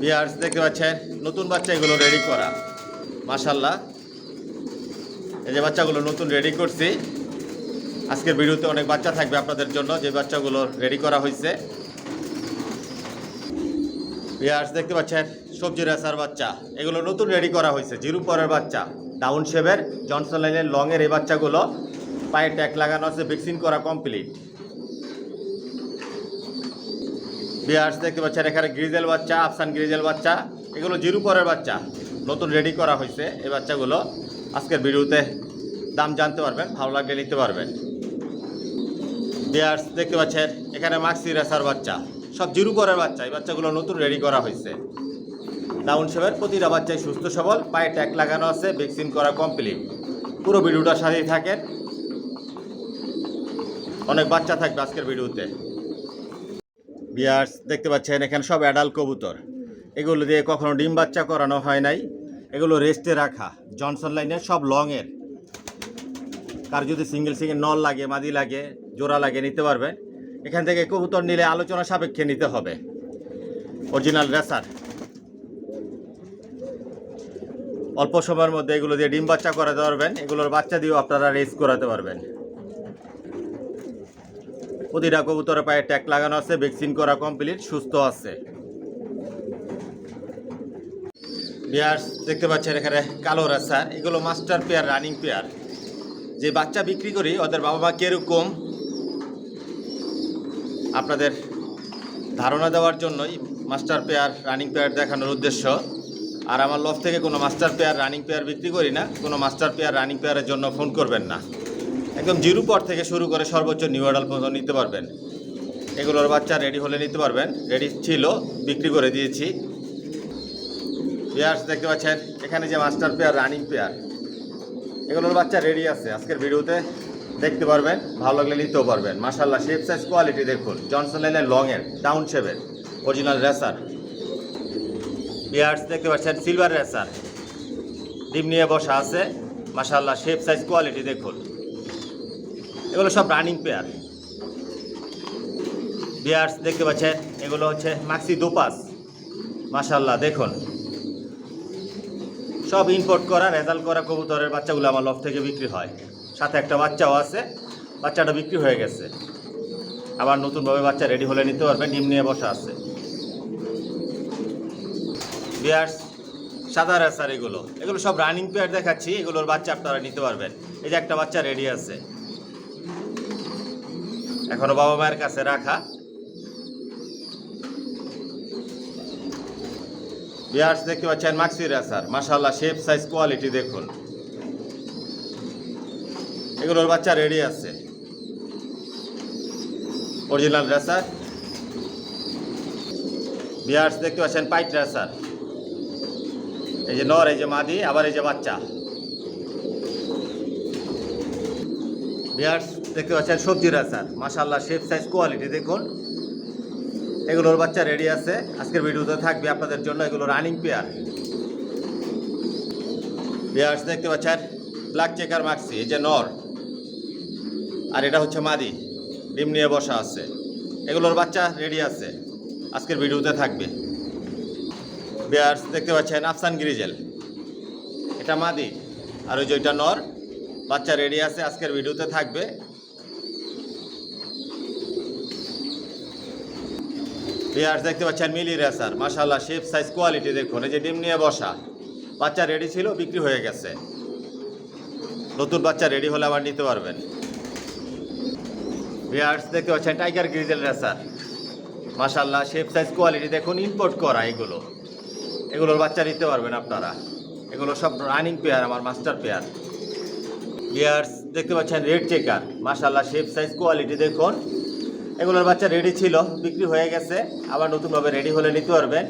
Viewers দেখতে পাচ্ছেন নতুন বাচ্চা এগুলো রেডি করা মাশাআল্লাহ। এই যে বাচ্চাগুলো নতুন রেডি করছি। আজকের ভিডিওতে অনেক বাচ্চা থাকবে আপনাদের জন্য, যে বাচ্চাগুলো রেডি করা হয়েছে। ভিউয়ার্স দেখতে পাচ্ছেন সবজি রেসার বাচ্চা, এগুলো নতুন রেডি করা হয়েছে। জিরো পরের বাচ্চা, ডাউন শেপের, জনসন লাইনের লংয়ের এই বাচ্চাগুলো পায়ে ট্যাগ লাগানো আছে, ভ্যাকসিন করা কমপ্লিট। ভিউয়ার্স দেখতে পাচ্ছেন এখানে গ্রিজেল বাচ্চা, আফসান গ্রিজেল বাচ্চা, এগুলো জিরো পরের বাচ্চা, নতুন রেডি করা হয়েছে। এই বাচ্চাগুলো আজকের ভিডিওতে দাম জানতে পারবেন, ভালো লাগলে নিতে পারবেন। ভিউয়ার্স দেখতে পাচ্ছেন এখানে মাক্সি রেসার বাচ্চা, সব জিরো পরের বাচ্চা। এই বাচ্চাগুলো নতুন রেডি করা হয়েছে। ডাউন শেপের, প্রতিটা বাচ্চাই সুস্থ সবল, পায়ে ট্যাগ লাগানো আছে, ভ্যাকসিন করা কমপ্লিট। পুরো ভিডিওটার সাথেই থাকেন, অনেক বাচ্চা থাকবে আজকের ভিডিওতে। ভিউয়ার্স দেখতে পাচ্ছেন এখানে সব অ্যাডাল্ট কবুতর, এগুলো দিয়ে কখনো ডিম বাচ্চা করানো হয় নাই, এগুলো রেস্টে রাখা, জনসন লাইনের সব লংয়ের। কার যদি সিঙ্গেল নল লাগে, মাদি লাগে, জোড়া লাগে, নিতে পারবেন। এখান থেকে কবুতর নিলে আলোচনা সাপেক্ষে নিতে হবে। অরিজিনাল রেসার, অল্প সময়ের মধ্যে এগুলো দিয়ে ডিম বাচ্চা করাতে পারবেন, এগুলোর বাচ্চা দিয়েও আপনারা রেস করাতে পারবেন। প্রতিটা কবুতরের পায়ে ট্যাগ লাগানো আছে, ভ্যাকসিন করা কমপ্লিট, সুস্থ আছে। ভিউয়ার্স দেখতে পাচ্ছেন এখানে কালো রেসার, এগুলো মাস্টার পেয়ার, রানিং পেয়ার। যে বাচ্চা বিক্রি করি ওদের বাবা মা কীরকম, আপনাদের ধারণা দেওয়ার জন্যই মাস্টার পেয়ার, রানিং পেয়ার দেখানোর উদ্দেশ্য। আর আমার লফ থেকে কোনো মাস্টার পেয়ার, রানিং পেয়ার বিক্রি করি না। কোনো মাস্টার পেয়ার, রানিং পেয়ারের জন্য ফোন করবেন না। একদম জিরো পর থেকে শুরু করে সর্বোচ্চ নিউ অ্যাডাল্ট পর্যন্ত নিতে পারবেন। এগুলোর বাচ্চা রেডি হলে নিতে পারবেন, রেডি ছিল, বিক্রি করে দিয়েছি। ভিউয়ার্স দেখতে পাচ্ছেন এখানে যে মাস্টার পেয়ার, রানিং পেয়ার, এগুলোর বাচ্চা রেডি আছে, আজকের ভিডিওতে দেখতে পারবেন, ভালো লাগলে নিতেও পারবেন। মাশাআল্লাহ শেপ সাইজ কোয়ালিটি দেখুন, জনসন লাইনের লংয়ের, ডাউন শেপের, অরিজিনাল রেসার। ভিউয়ার্স দেখতে পাচ্ছেন সিলভার রেসার, ডিম নিয়ে বসা আছে। মাশাআল্লাহ শেপ সাইজ কোয়ালিটি দেখুন, এগুলো সব রানিং পেয়ার। ভিউয়ার্স দেখতে পাচ্ছেন এগুলো হচ্ছে মাক্সি দোপাস। মাশাআল্লাহ দেখুন, সব ইম্পোর্ট করা, রেজাল্ট করা কবুতরের বাচ্চাগুলো আমার লফ থেকে বিক্রি হয়। সাথে একটা বাচ্চাও আছে, বাচ্চাটা বিক্রি হয়ে গেছে। আবার নতুনভাবে বাচ্চা রেডি হলে নিতে পারবেন, ডিম নিয়ে বসা আছে। ভিউয়ার্স সাদা রেসার, এগুলো সব রানিং পেয়ার দেখাচ্ছি, এগুলোর বাচ্চা আপনারা নিতে পারবেন। এই যে একটা বাচ্চা রেডি আছে, এখনো বাবা মায়ের কাছে রাখা। ভিউয়ার্স দেখতে পাচ্ছেন মাক্সি রেসার, মাশাআল্লাহ শেপ সাইজ কোয়ালিটি দেখুন, এগুলোর বাচ্চা রেডি আছে, অরিজিনাল রেসার। ভিউয়ার্স দেখতে পাচ্ছেন পাইট রেসার, এই যে নর, এই যে মাদি, আবার এই যে বাচ্চা। ভিউয়ার্স দেখতে পাচ্ছেন সবজি রেসার, মাশাআল্লাহ শেপ সাইজ কোয়ালিটি দেখুন, এগুলোর বাচ্চা রেডি আছে, আজকের ভিডিওতে থাকবে আপনাদের জন্য। এগুলো রানিং পেয়ার। ভিউয়ার্স দেখতে পাচ্ছেন ব্ল্যাক চেকার মাক্সি, এই যে নর, আর এটা হচ্ছে মাদি, ডিম নিয়ে বসা আছে। এগুলোর বাচ্চা রেডি আছে, আজকের ভিডিওতে থাকবে। ভিউয়ার্স দেখতে পাচ্ছেন আফসান গ্রিজেল, এটা মাদি, আর ওই যে ওইটা নর, বাচ্চা রেডি আছে, আজকের ভিডিওতে থাকবে। ভিউয়ার্স দেখতে পাচ্ছেন মিলি রেসার, মাশাআল্লাহ শেপ সাইজ কোয়ালিটি দেখুন, এই যে ডিম নিয়ে বসা, বাচ্চা রেডি ছিল, বিক্রি হয়ে গেছে। নতুন বাচ্চা রেডি হলে আবার নিতে পারবেন। ভিউয়ার্স দেখতে পাচ্ছেন টাইগার গ্রিজেল রেসার, মাশাআল্লাহ শেপ সাইজ কোয়ালিটি দেখুন, ইম্পোর্ট করা। এগুলোর বাচ্চা নিতে পারবেন আপনারা। এগুলো সব রানিং পেয়ার, আমার মাস্টার পেয়ার। ভিউয়ার্স দেখতে পাচ্ছেন রেড চেকার, মাশাআল্লাহ শেপ সাইজ কোয়ালিটি দেখুন, এগুলোর বাচ্চা রেডি ছিল, বিক্রি হয়ে গেছে, আবার নতুনভাবে রেডি হলে নিতে পারবেন।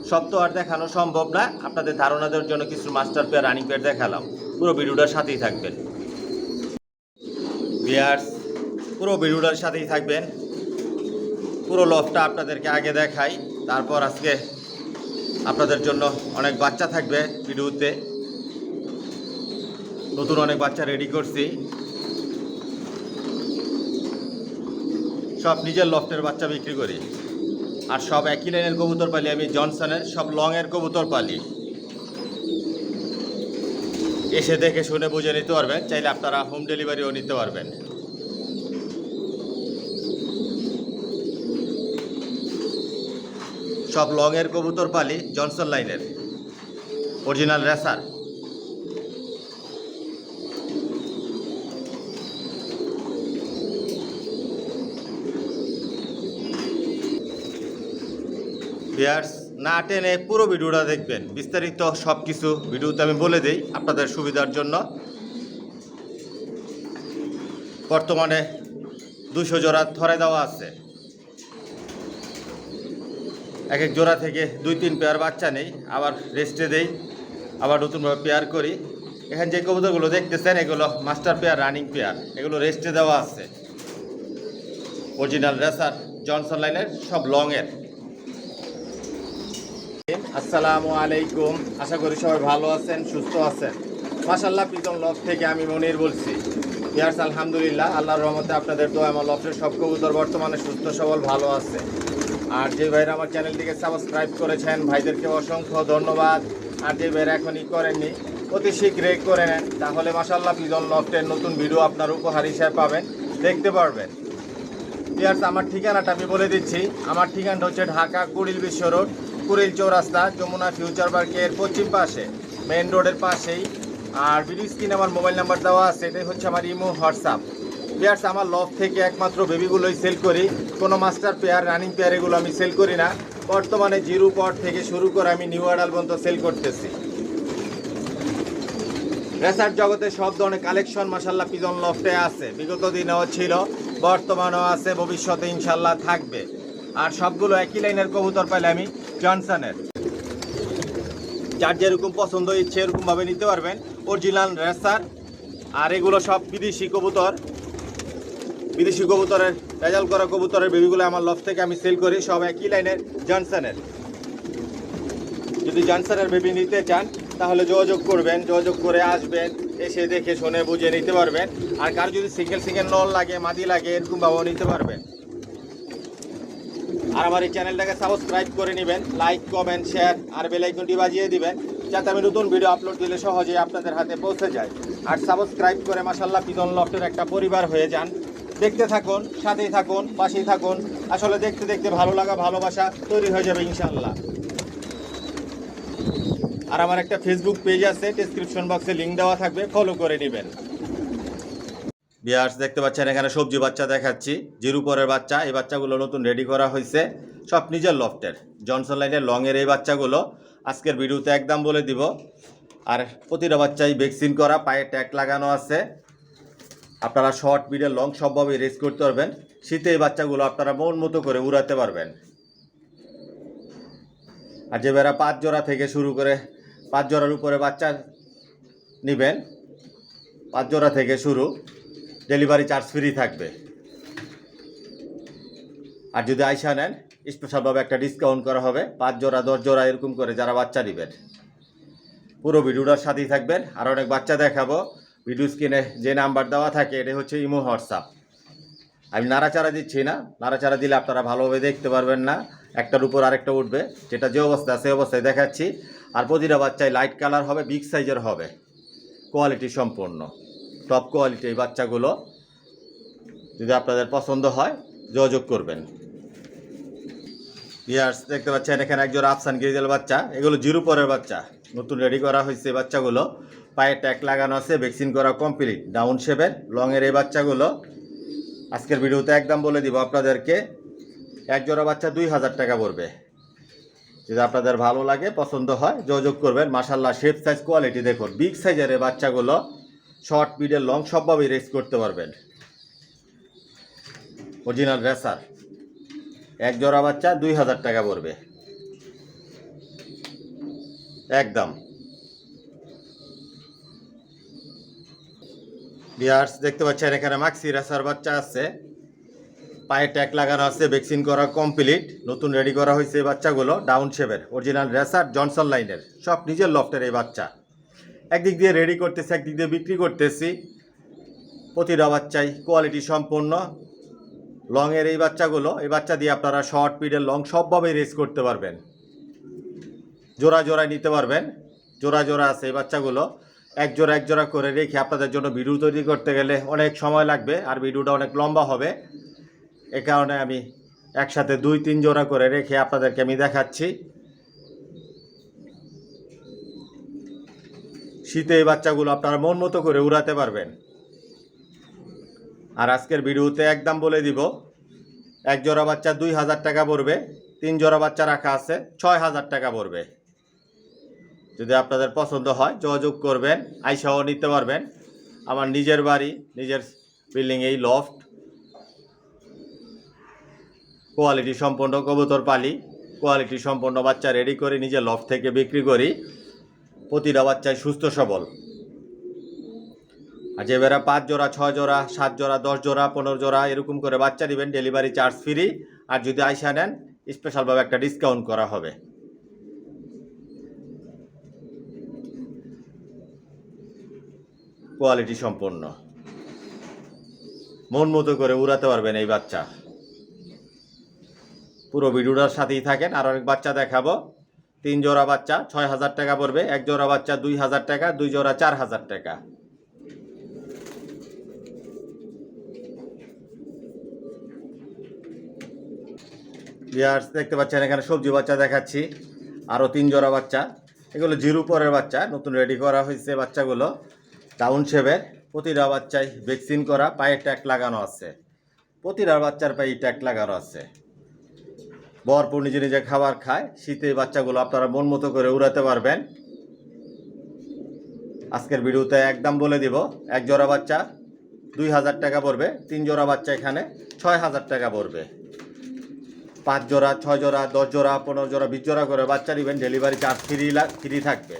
সব তো আর দেখানো সম্ভব না, আপনাদের ধারণা দেওয়ার জন্য কিছু মাস্টার পেয়ার, রানিং পেয়ার দেখালাম। পুরো ভিডিওটার সাথেই থাকবেন। ভিউয়ার্স পুরো ভিডিওটার সাথেই থাকবেন, পুরো লফটা আপনাদেরকে আগে দেখাই, তারপর আজকে আপনাদের জন্য অনেক বাচ্চা থাকবে ভিডিওতে। নতুন অনেক বাচ্চা রেডি করছি, সব নিজের লফটের বাচ্চা বিক্রি করি। আর সব একই লাইনের কবুতর পালি আমি, জনসনের সব লংয়ের কবুতর পালি। এসে দেখে শুনে বুঝে নিতে পারবেন, চাইলে আপনারা হোম ডেলিভারিও নিতে পারবেন। সব লংয়ের কবুতর পালি, জনসন লাইনের অরিজিনাল রেসার। ভিউয়ার্স, না টেনে পুরো ভিডিওটা দেখবেন, বিস্তারিত সব কিছু ভিডিওতে আমি বলে দিই আপনাদের সুবিধার জন্য। বর্তমানে 200 জোড়া ধরে দেওয়া আছে। এক এক জোড়া থেকে 2-3 পেয়ার বাচ্চা নেই, আবার রেস্টে দেই, আবার নতুনভাবে পেয়ার করি। এখানে যে কবুতরগুলো দেখতেছেন এগুলো মাস্টার পেয়ার, রানিং পেয়ার, এগুলো রেস্টে দেওয়া আছে। অরিজিনাল রেসার, জনসন লাইনের, সব লংয়ের। আসসালামু আলাইকুম, আশা করি সবাই ভালো আছেন, সুস্থ আছেন। মাশাআল্লাহ, প্রীতম লফট থেকে আমি মনির বলছি। ইয়ার্স, আলহামদুলিল্লাহ, আল্লাহর রহমতে আপনাদের দোয়া আমার লফটের সব কবুতর বর্তমানে সুস্থ সবল ভালো আছে। আর যে ভাইরা আমার চ্যানেলটিকে সাবস্ক্রাইব করেছেন ভাইদেরকে অসংখ্য ধন্যবাদ। আর যে ভাইরা এখনই করেননি অতি শীঘ্রই করে নেন, তাহলে মাশাআল্লাহ প্রীতম লফটের নতুন ভিডিও আপনার উপহার হিসেবে পাবেন, দেখতে পারবেন। ইয়ার্স, আমার ঠিকানাটা আমি বলে দিচ্ছি। আমার ঠিকানাটা হচ্ছে ঢাকা কুড়িল বিশ্ব রোড, কুড়িল চৌরাস্তা, যমুনা ফিউচার পার্কের পশ্চিম পাশে, মেন রোডের পাশেই। আর ভিডিও স্ক্রিনে আমার মোবাইল নাম্বার দেওয়া আছে, এটাই হচ্ছে আমার ইমো, হোয়াটসঅ্যাপ। পেয়ার্স, আমার লফট থেকে একমাত্র বেবিগুলোই সেল করি, কোনো মাস্টার পেয়ার, রানিং পেয়ার এগুলো আমি সেল করি না। বর্তমানে জিরো পট থেকে শুরু করে আমি নিউ অ্যাডাল পর্যন্ত সেল করতেছি। রেসার জগতে সব ধরনের কালেকশন মাশাআল্লাহ পিজন লফটে আছে, বিগত দিনেও ছিল, বর্তমানেও আছে, ভবিষ্যতে ইনশাল্লাহ থাকবে। আর সবগুলো একই লাইনের কবুতর পাইলে আমি, জনসনের। যার যেরকম পছন্দ ইচ্ছে এরকমভাবে নিতে পারবেন, অরিজিনাল রেসার। আর এগুলো সব বিদেশি কবুতর, বিদেশি কবুতরের রেজাল্ট করা কবুতরের বেবিগুলো আমার লফট থেকে আমি সেল করি, সব একই লাইনের, জনসনের। যদি জনসনের বেবি নিতে চান তাহলে যোগাযোগ করবেন, যোগাযোগ করে আসবেন, এসে দেখে শুনে বুঝে নিতে পারবেন। আর কার যদি সিঙ্গেল নল লাগে, মাদি লাগে, এরকমভাবেও নিতে পারবেন। আর আমার এই চ্যানেলটাকে সাবস্ক্রাইব করে নেবেন, লাইক, কমেন্ট, শেয়ার আর বেল আইকনটি বাজিয়ে দিবেন, যাতে আমি নতুন ভিডিও আপলোড দিলে সহজেই আপনাদের হাতে পৌঁছে যায়। আর সাবস্ক্রাইব করে মাশাআল্লাহ পিজন লফটের একটা পরিবার হয়ে যান। দেখতে থাকুন, সাথেই থাকুন, পাশেই থাকুন। আসলে দেখতে দেখতে ভালো লাগা, ভালোবাসা তৈরি হয়ে যাবে ইনশাআল্লাহ। আর আমার একটা ফেসবুক পেজ আছে, ডেসক্রিপশন বক্সে লিঙ্ক দেওয়া থাকবে, ফলো করে নেবেন। ভিউয়ার্স, দেখতে পাচ্ছেন এখানে সবজি বাচ্চা দেখাচ্ছি, জিরো পরের বাচ্চা। এই বাচ্চাগুলো নতুন রেডি করা হয়েছে, সব নিজের লফটের, জনসন লাইনের লংয়ের এই বাচ্চাগুলো আজকের ভিডিওতে একদম বলে দিব। আর প্রতিটা বাচ্চাই ভ্যাকসিন করা, পায়ে ট্যাগ লাগানো আছে। আপনারা শর্ট, মিডল, লং সবভাবেই রেস করতে পারবেন। শীতে এই বাচ্চাগুলো আপনারা মন মতো করে উড়াতে পারবেন। আর যে বেড়া 5 জোড়া থেকে শুরু করে 5 জোড়ার উপরে বাচ্চা নেবেন, 5 জোড়া থেকে শুরু, ডেলিভারি চার্জ ফ্রি থাকবে। আর যদি আইসা নেন স্পেশালভাবে একটা ডিসকাউন্ট করা হবে, 5 জোড়া 10 জোড়া এরকম করে যারা বাচ্চা নেবেন। পুরো ভিডিওটার সাথেই থাকবেন, আর অনেক বাচ্চা দেখাবো। ভিডিও স্ক্রিনে যে নাম্বার দেওয়া থাকে এটা হচ্ছে ইমো, হোয়াটসঅ্যাপ। আমি নাড়াচাড়া দিচ্ছি না, নাড়াচাড়া দিলে আপনারা ভালোভাবে দেখতে পারবেন না, একটার উপর আরেকটা উঠবে, যেটা যে অবস্থা আছে অবস্থায় দেখাচ্ছি। আর প্রতিটা বাচ্চায় লাইট কালার হবে, বিগ সাইজের হবে, কোয়ালিটি সম্পূর্ণ, টপ কোয়ালিটি এই বাচ্চাগুলো। যদি আপনাদের পছন্দ হয় যোগাযোগ করবেন। ভিউয়ার্স, দেখতে পাচ্ছেন এখানে একজোড়া আফসান গ্রিজেল বাচ্চা, এগুলো জিরো পরের বাচ্চা, নতুন রেডি করা হয়েছে। বাচ্চাগুলো পায়ে ট্যাগ লাগানো আছে, ভ্যাকসিন করা কমপ্লিট, ডাউন শেপের লংয়ের এই বাচ্চাগুলো আজকের ভিডিওতে একদম বলে দিব আপনাদেরকে। এক জোড়া বাচ্চা 2000 টাকা পড়বে। যদি আপনাদের ভালো লাগে, পছন্দ হয় যোগাযোগ করবেন। মাশাআল্লাহ, শেপ সাইজ কোয়ালিটি দেখুন, বিগ সাইজের এই বাচ্চাগুলো, শর্ট, মিডল, লং সবভাবেই রেস করতে পারবেন। অরিজিনাল রেসার, এক জোড়া বাচ্চা 2000 টাকা পড়বে একদম। ভিউয়ার্স, দেখতে পাচ্ছেন এখানে মাক্সি রেসার বাচ্চা আছে, পায়ে ট্যাগ লাগানো আছে, ভ্যাকসিন করা কমপ্লিট, নতুন রেডি করা হয়েছে এই বাচ্চাগুলো, ডাউন শেপের, অরিজিনাল রেসার, জনসন লাইনের, সব নিজের লফটের এই বাচ্চা। একদিক দিয়ে রেডি করতেছি, একদিক দিয়ে বিক্রি করতেছি। প্রতিটা বাচ্চাই কোয়ালিটি সম্পন্ন, লংয়ের এই বাচ্চাগুলো, এই বাচ্চা দিয়ে আপনারা শর্ট, মিডল, লং সবভাবে রেস করতে পারবেন। জোড়া জোড়ায় নিতে পারবেন, জোড়া জোড়া আছে এই বাচ্চাগুলো। এক জোড়া করে রেখে আপনাদের জন্য ভিডিও তৈরি করতে গেলে অনেক সময় লাগবে, আর ভিডিওটা অনেক লম্বা হবে। এ কারণে আমি একসাথে 2-3 জোড়া করে রেখে আপনাদেরকে আমি দেখাচ্ছি। শীতে এই বাচ্চাগুলো আপনারা মন মতো করে উড়াতে পারবেন। আর আজকের ভিডিওতে একদম বলে দিব, এক জোড়া বাচ্চা 2000 টাকা পড়বে, 3 জোড়া বাচ্চা রাখা আছে 6000 টাকা পড়বে। যদি আপনাদের পছন্দ হয় যোগাযোগ করবেন, আইসাও নিতে পারবেন। আমার নিজের বাড়ি, নিজের বিল্ডিং, এই লফট, কোয়ালিটি সম্পন্ন কবুতর পালি, কোয়ালিটি সম্পন্ন বাচ্চা রেডি করে নিজের লফট থেকে বিক্রি করি। প্রতিটা বাচ্চাই সুস্থ সবল। আর যে বেড়া 5 জোড়া, 6 জোড়া, 7 জোড়া, 10 জোড়া, 15 জোড়া এরকম করে বাচ্চা নেবেন, ডেলিভারি চার্জ ফ্রি। আর যদি আইসা নেন স্পেশালভাবে একটা ডিসকাউন্ট করা হবে। কোয়ালিটি সম্পন্ন, মন মতো করে উড়াতে পারবেন এই বাচ্চা। পুরো ভিডিওটার সাথেই থাকেন, আর অনেক বাচ্চা দেখাবো। 3 জোড়া বাচ্চা 6000 টাকা পড়বে, 1 জোড়া বাচ্চা 2000 টাকা, 2 জোড়া 4000 টাকা। দেখতে পাচ্ছেন এখানে সবজি বাচ্চা দেখাচ্ছি, আরও 3 জোড়া বাচ্চা। এগুলো জিরো পরের বাচ্চা, নতুন রেডি করা হয়েছে বাচ্চাগুলো, টাউন শেপের। প্রতিটা বাচ্চায় ভ্যাকসিন করা, পায়ে ট্যাগ লাগানো আছে। প্রতিটা বাচ্চার পায়ে ট্যাগ লাগানো আছে। ভরপুর নিজে নিজে খাবার খায়। শীতে বাচ্চাগুলো আপনারা মন মতো করে উড়াতে পারবেন। আজকের ভিডিওতে একদম বলে দিব, 1 জোড়া বাচ্চা 2000 টাকা পড়বে, 3 জোড়া বাচ্চা এখানে 6000 টাকা পড়বে। 5 জোড়া, 6 জোড়া, 10 জোড়া, 15 জোড়া, 20 জোড়া করে বাচ্চা নেবেন, ডেলিভারি চার্জ ফ্রি থাকবে।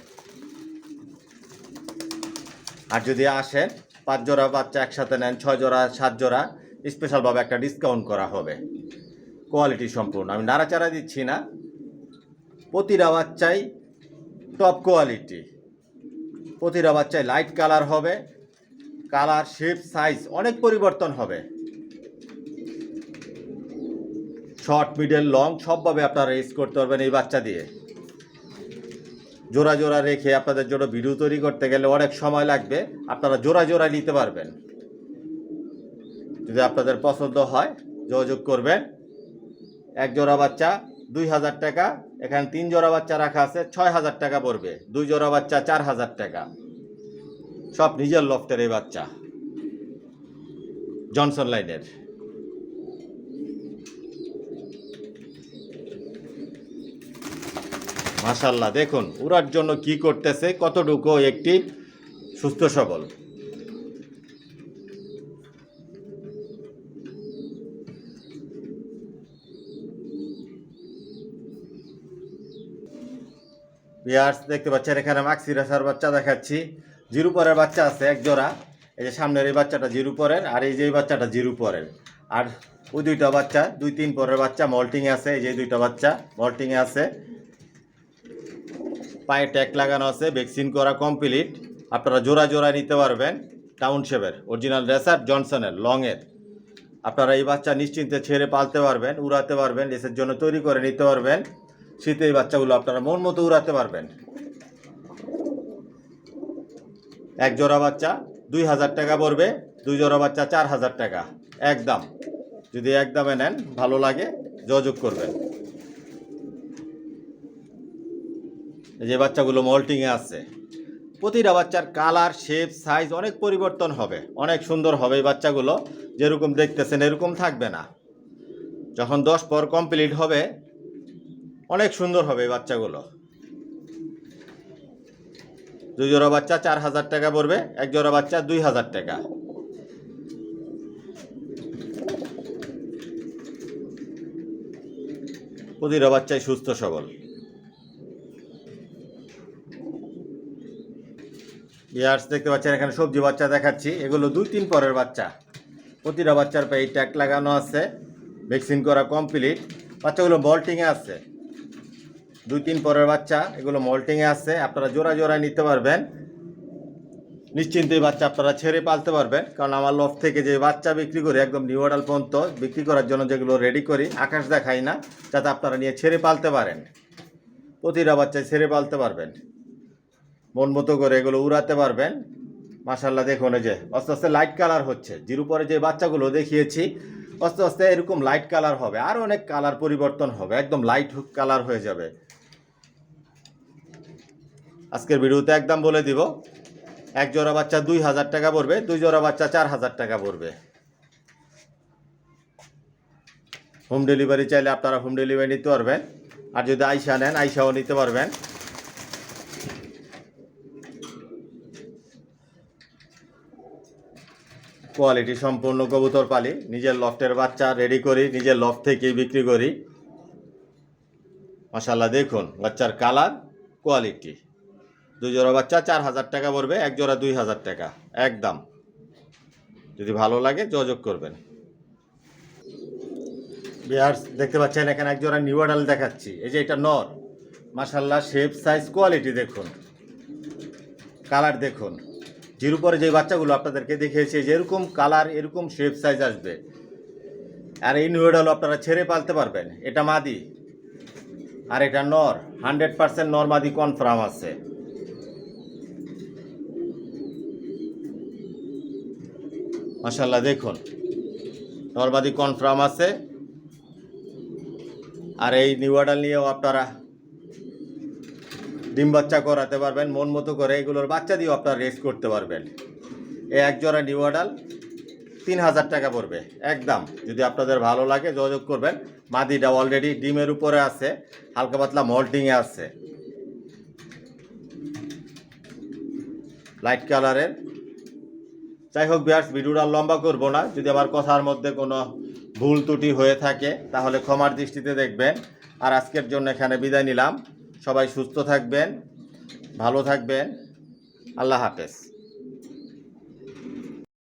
আর যদি আসেন 5 জোড়া বাচ্চা একসাথে নেন, 6 জোড়া, 7 জোড়া, স্পেশালভাবে একটা ডিসকাউন্ট করা হবে। কোয়ালিটি সম্পূর্ণ, আমি নাড়াচাড়া দিচ্ছি না। প্রতিটা বাচ্চাই টপ কোয়ালিটি। প্রতিটা বাচ্চায় লাইট কালার হবে, কালার, শেপ, সাইজ অনেক পরিবর্তন হবে। শর্ট, মিডল, লং সবভাবে আপনারা রেস করতে পারবেন এই বাচ্চা দিয়ে। জোড়া জোড়া রেখে আপনাদের জন্য ভিডিও তৈরি করতে গেলে অনেক সময় লাগবে, আপনারা জোড়া জোড়া নিতে পারবেন। যদি আপনাদের পছন্দ হয় যোগাযোগ করবেন। 1 জোড়া বাচ্চা 2000 টাকা, এখানে 3 জোড়া বাচ্চা রাখা আছে 6000 টাকা পড়বে, 2 জোড়া বাচ্চা 4000 টাকা। সব নিজের লফটের এই বাচ্চা, জনসন লাইনের। মাশাআল্লাহ, দেখুন উড়ার জন্য কি করতেছে, কতটুকু একটি সুস্থ সবল। ভিউয়ার্স দেখতে পাচ্ছেন এখানে মাক্সি রেসার বাচ্চা দেখাচ্ছি। জিরো পরের বাচ্চা আছে 1 জোড়া। এই যে সামনের এই বাচ্চাটা জিরো পরের, আর এই যে এই বাচ্চাটা জিরো পরের। আর ওই দুইটা বাচ্চা 2-3 পরের বাচ্চা মল্টিংয়ে আছে। এই যে দুইটা বাচ্চা মল্টিংয়ে আছে, পায়ে ট্যাগ লাগানো আছে, ভ্যাকসিন করা কমপ্লিট। আপনারা জোড়া জোড়া নিতে পারবেন। টাউন শেপের অরিজিনাল রেসার, জনসনের লংয়ের। আপনারা এই বাচ্চা নিশ্চিন্তে ছেড়ে পালতে পারবেন, উড়াতে পারবেন, রেসের জন্য তৈরি করে নিতে পারবেন। শীতে এই বাচ্চাগুলো আপনারা মন মতো উড়াতে পারবেন। 1 জোড়া বাচ্চা 2000 টাকা পড়বে, 2 জোড়া বাচ্চা 4000 টাকা একদম। যদি একদমে নেন, ভালো লাগে যোগাযোগ করবেন। এই যে বাচ্চাগুলো মল্টিংয়ে আছে। প্রতিটা বাচ্চার কালার, শেপ, সাইজ অনেক পরিবর্তন হবে, অনেক সুন্দর হবে। এই বাচ্চাগুলো যেরকম দেখতেছেন এরকম থাকবে না। যখন 10 পর কমপ্লিট হবে অনেক সুন্দর হবে এই বাচ্চাগুলো। 2 জোড়া বাচ্চা 4000 টাকা পড়বে, 1 জোড়া বাচ্চা 2000 টাকা। প্রতিটা বাচ্চাই সুস্থ সবল। ইয়ার্স দেখতে পাচ্ছেন এখানে সবজি বাচ্চা দেখাচ্ছি। এগুলো 2-3 পরের বাচ্চা। প্রতিটা বাচ্চার পায়ে ট্যাগ লাগানো আছে, ভ্যাকসিন করা কমপ্লিট। বাচ্চাগুলো মল্টিংয়ে আছে, 2-3 পরের বাচ্চা, এগুলো মল্টিংয়ে আছে। আপনারা জোড়া জোড়া নিতে পারবেন। নিশ্চিন্তে বাচ্চা আপনারা ছেড়ে পালতে পারবেন, কারণ আমার লফট থেকে যে বাচ্চা বিক্রি করি একদম নিউ অ্যাডাল পর্যন্ত বিক্রি করার জন্য যেগুলো রেডি করি আকাশ দেখাই না, যাতে আপনারা নিয়ে ছেড়ে পালতে পারেন। প্রতিটা বাচ্চায় ছেড়ে পালতে পারবেন, মন মতো করে এগুলো উড়াতে পারবেন। মাশাল্লাহ দেখুন এই যে আস্তে আস্তে লাইট কালার হচ্ছে, জিরো পরে যে বাচ্চাগুলো দেখিয়েছি আস্তে আস্তে এরকম লাইট কালার হবে, আর অনেক কালার পরিবর্তন হবে, একদম লাইট কালার হয়ে যাবে। আজকের ভিডিওতে একদম বলে দিব, এক জোড়া বাচ্চা 2000 টাকা পড়বে, 2 জোড়া বাচ্চা 4000 টাকা পড়বে। হোম ডেলিভারি চাইলে আপনারা হোম ডেলিভারি নিতে পারবেন, আর যদি আইসা নেন আইসাও নিতে পারবেন। কোয়ালিটি সম্পূর্ণ কবুতর পালি, নিজের লফটের বাচ্চা রেডি করি, নিজের লফট থেকেই বিক্রি করি। মাশাল্লাহ দেখুন বাচ্চার কালার, কোয়ালিটি। 2 জোড়া বাচ্চা 4000 টাকা পড়বে, এক জোড়া 2000 টাকা একদম। যদি ভালো লাগে যোগাযোগ করবেন। বিয়ার্স দেখতে পাচ্ছেন এখানে এক জোড়া নিউ অ্যাডাল দেখাচ্ছি, এই যে এটা নর। মাশাল্লাহ শেপ সাইজ কোয়ালিটি দেখুন, কালার দেখুন। জিরো পরে যে বাচ্চাগুলো আপনাদেরকে দেখিয়েছি যেরকম কালার এরকম শেপ সাইজ আসবে। আর এই নিউ অ্যাডাল আপনারা ছেড়ে পালতে পারবেন। এটা মাদি আর এটা নর, 100% নর মাদি কনফার্ম আছে। মাশাল্লাহ দেখুন নর মাদি কনফার্ম আছে। আর এই নিউ অ্যাডাল নিয়েও আপনারা ডিম বাচ্চা করাতে পারবেন মন মতো করে, এগুলোর বাচ্চা দিয়েও আপনারা রেস করতে পারবেন। এই এক জোড়া নিউ অ্যাডাল 3000 টাকা পড়বে একদম। যদি আপনাদের ভালো লাগে যোগাযোগ করবেন। মাদিটা অলরেডি ডিমের উপরে আছে, হালকা পাতলা মল্টিংয়ে আছে, লাইট কালারের। যাই হোক বিয়ার্স, ভিডিওটা লম্বা করব না। যদি আমার কথার মধ্যে কোনো ভুল ত্রুটি হয়ে থাকে তাহলে ক্ষমার দৃষ্টিতে দেখবেন। আর আজকের জন্য এখানে বিদায় নিলাম। সবাই সুস্থ থাকবেন, ভালো থাকবেন। আল্লাহ হাফেজ।